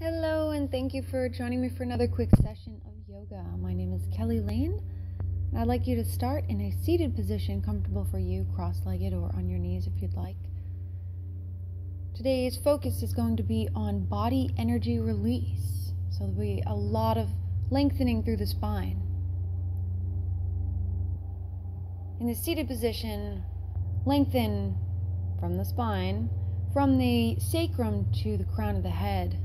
Hello, and thank you for joining me for another quick session of yoga. My name is Kelly Lane, and I'd like you to start in a seated position comfortable for you, cross-legged or on your knees if you'd like. Today's focus is going to be on body energy release, so there'll be a lot of lengthening through the spine. In the seated position, lengthen from the spine, from the sacrum to the crown of the head.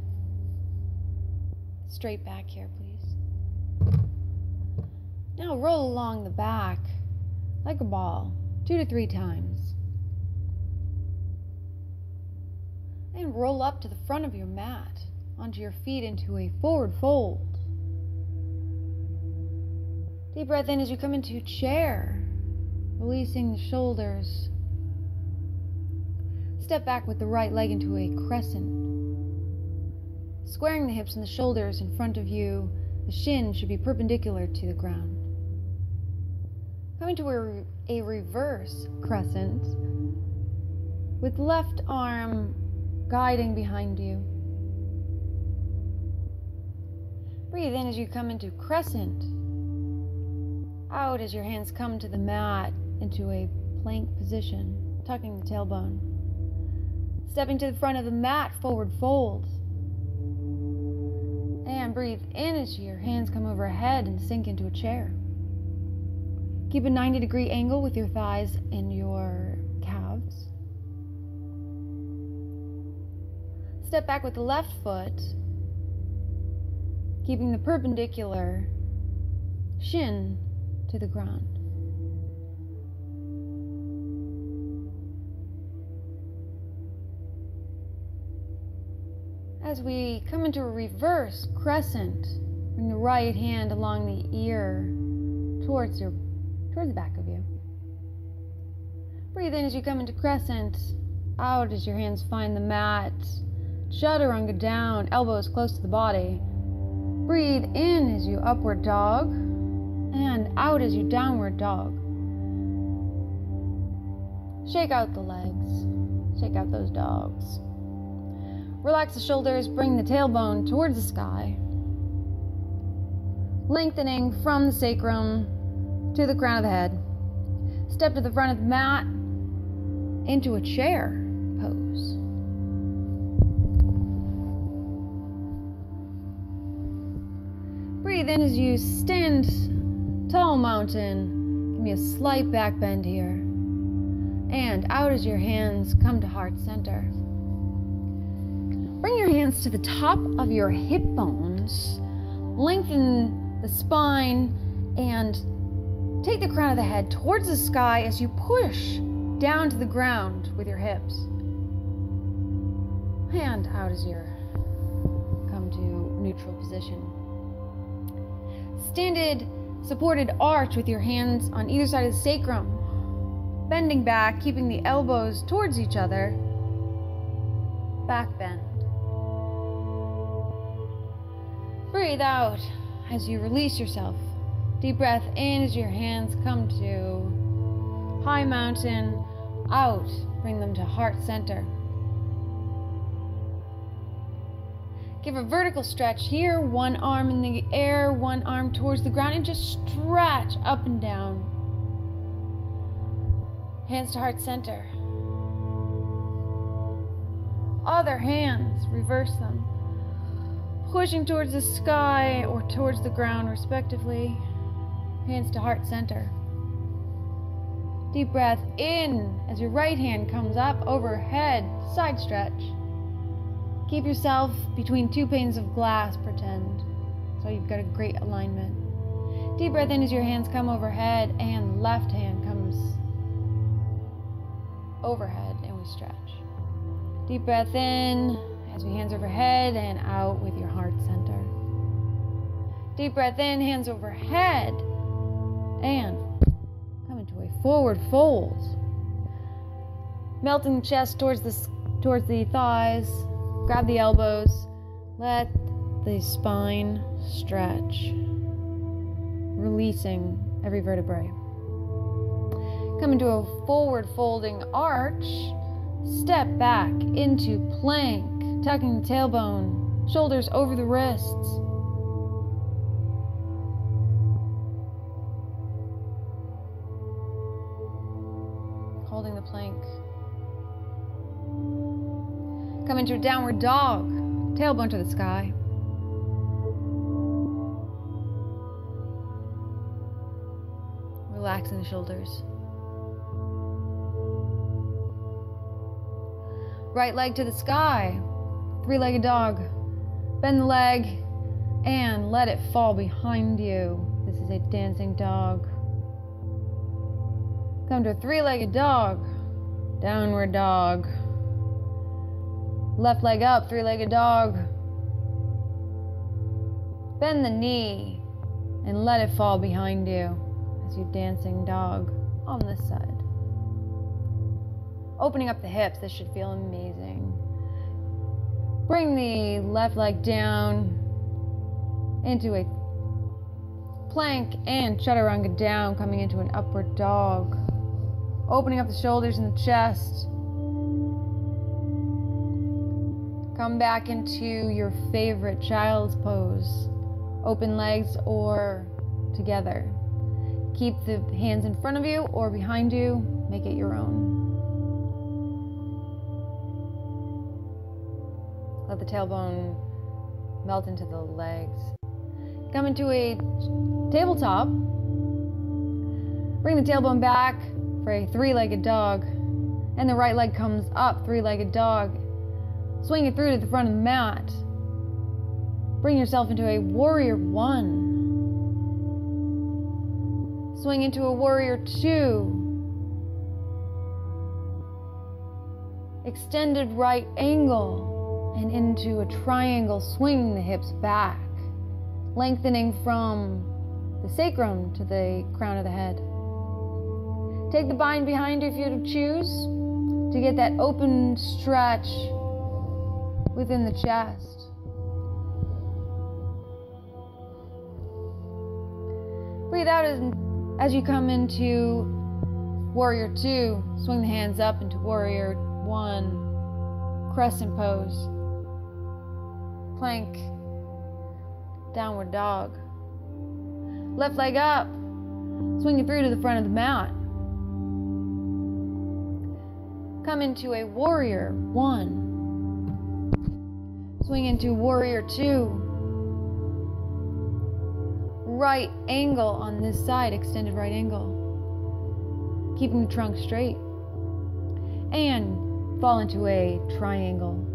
Straight back here, please. Now roll along the back like a ball 2 to 3 times. And roll up to the front of your mat onto your feet into a forward fold. Deep breath in as you come into chair, releasing the shoulders. Step back with the right leg into a crescent. Squaring the hips and the shoulders in front of you, the shin should be perpendicular to the ground. Coming to a reverse crescent with left arm guiding behind you. Breathe in as you come into crescent. Out as your hands come to the mat into a plank position, tucking the tailbone. Stepping to the front of the mat, forward fold. And breathe in as your hands come overhead and sink into a chair. Keep a 90-degree angle with your thighs and your calves. Step back with the left foot, keeping the perpendicular shin to the ground. As we come into a reverse crescent, bring the right hand along the ear towards the back of you. Breathe in as you come into crescent, out as your hands find the mat. Chaturanga down, elbows close to the body. Breathe in as you upward dog, and out as you downward dog. Shake out the legs, shake out those dogs. Relax the shoulders, bring the tailbone towards the sky. Lengthening from the sacrum to the crown of the head. Step to the front of the mat into a chair pose. Breathe in as you stand tall mountain. Give me a slight back bend here. And out as your hands come to heart center. Bring your hands to the top of your hip bones, lengthen the spine, and take the crown of the head towards the sky as you push down to the ground with your hips. And out as you come to neutral position. Standing supported arch with your hands on either side of the sacrum, bending back, keeping the elbows towards each other, back bend. Breathe out as you release yourself. Deep breath in as your hands come to high mountain. Out, bring them to heart center. Give a vertical stretch here. One arm in the air, one arm towards the ground, and just stretch up and down. Hands to heart center. Other hands, reverse them. Pushing towards the sky or towards the ground, respectively. Hands to heart center. Deep breath in as your right hand comes up overhead, side stretch. Keep yourself between 2 panes of glass, pretend. So you've got a great alignment. Deep breath in as your hands come overhead and left hand comes overhead and we stretch. Deep breath in as we hands overhead and out with your heart center. Deep breath in, hands overhead, and come into a forward fold. Melting the chest towards the thighs. Grab the elbows. Let the spine stretch. Releasing every vertebrae. Come into a forward folding arch. Step back into plank, tucking the tailbone Shoulders over the wrists. Holding the plank. Come into a downward dog. Tailbone to the sky. Relaxing the shoulders. Right leg to the sky. Three-legged dog. Bend the leg and let it fall behind you. This is a dancing dog. Come to a three-legged dog. Downward dog. Left leg up, three-legged dog. Bend the knee and let it fall behind you as you dancing dog on this side. Opening up the hips, this should feel amazing. Bring the left leg down into a plank and chaturanga down, coming into an upward dog. Opening up the shoulders and the chest. Come back into your favorite child's pose. Open legs or together. Keep the hands in front of you or behind you. Make it your own. Let the tailbone melt into the legs. Come into a tabletop. Bring the tailbone back for a three-legged dog. And the right leg comes up, three-legged dog. Swing it through to the front of the mat. Bring yourself into a warrior one. Swing into a warrior two. Extended right angle. And into a triangle, swinging the hips back, lengthening from the sacrum to the crown of the head. Take the bind behind you if you choose to get that open stretch within the chest. Breathe out as you come into warrior two. Swing the hands up into warrior one, crescent pose. Plank, downward dog. Left leg up, swing it through to the front of the mat. Come into a warrior one. Swing into warrior two. Right angle on this side, extended right angle. Keeping the trunk straight. And fall into a triangle.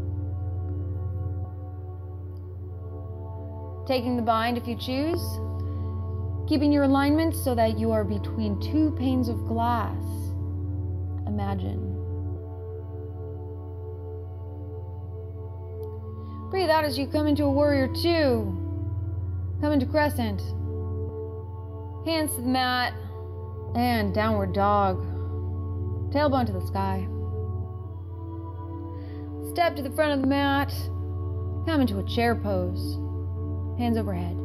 Taking the bind if you choose, keeping your alignment so that you are between two panes of glass. Imagine. Breathe out as you come into a warrior two. Come into crescent. Hands to the mat and downward dog. Tailbone to the sky. Step to the front of the mat. Come into a chair pose. Hands overhead.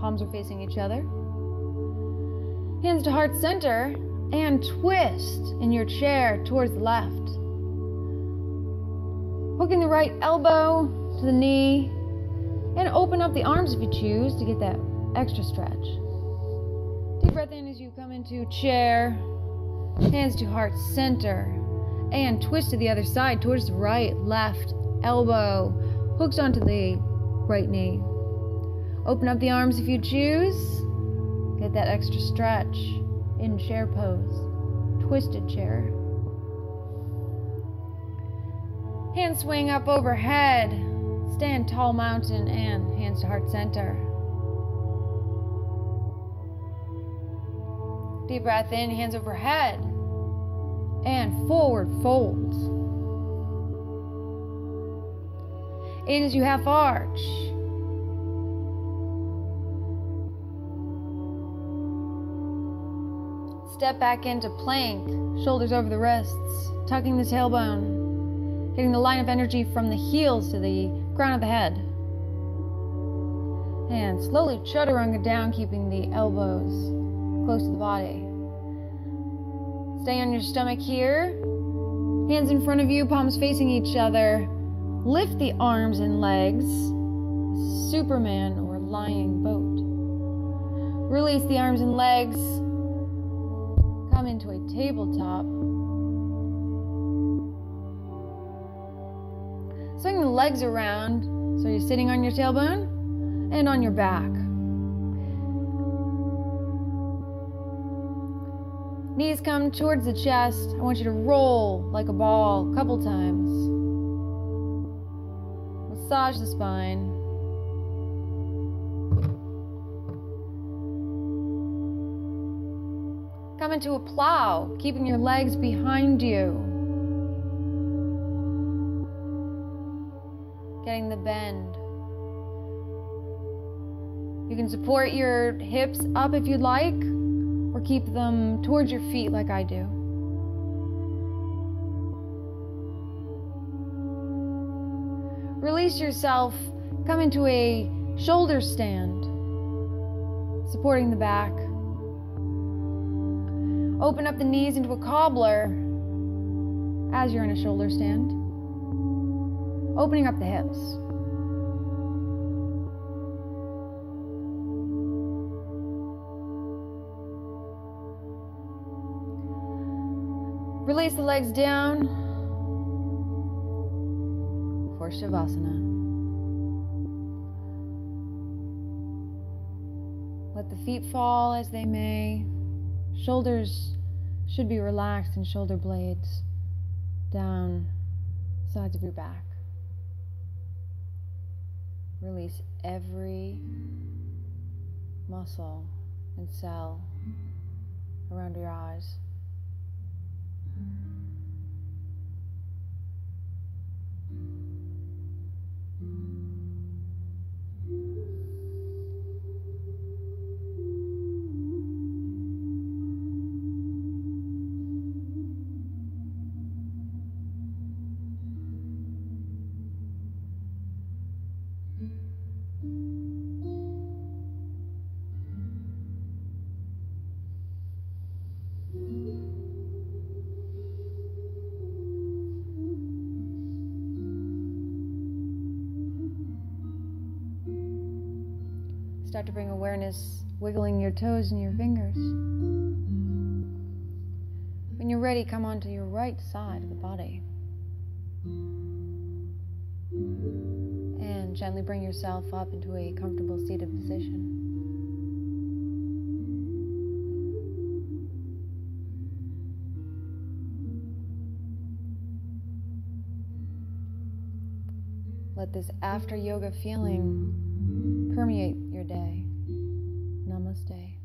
Palms are facing each other. Hands to heart center and twist in your chair towards the left. Hooking the right elbow to the knee and open up the arms if you choose to get that extra stretch. Deep breath in as you come into chair. Hands to heart center and twist to the other side towards the right, left elbow hooks onto the right knee. Open up the arms if you choose. Get that extra stretch in chair pose. Twisted chair. Hands swing up overhead. Stand tall mountain and hands to heart center. Deep breath in, hands overhead. And forward fold. In as you half arch. Step back into plank, shoulders over the wrists, tucking the tailbone, getting the line of energy from the heels to the crown of the head. And slowly chaturanga down, keeping the elbows close to the body. Stay on your stomach here. Hands in front of you, palms facing each other. Lift the arms and legs Superman or lying boat. Release the arms and legs. Come into a tabletop. Swing the legs around so you're sitting on your tailbone and on your back. Knees come towards the chest. I want you to roll like a ball a couple times. Massage the spine. Come into a plow, keeping your legs behind you. Getting the bend. You can support your hips up if you'd like, or keep them towards your feet like I do. Release yourself. Come into a shoulder stand, supporting the back. Open up the knees into a cobbler as you're in a shoulder stand, opening up the hips. Release the legs down for Shavasana. Let the feet fall as they may. Shoulders should be relaxed and shoulder blades down sides of your back. Release every muscle and cell around your eyes. Start to bring awareness, wiggling your toes and your fingers. When you're ready, come onto your right side of the body. And gently bring yourself up into a comfortable seated position. Let this after yoga feeling permeate your day. Namaste.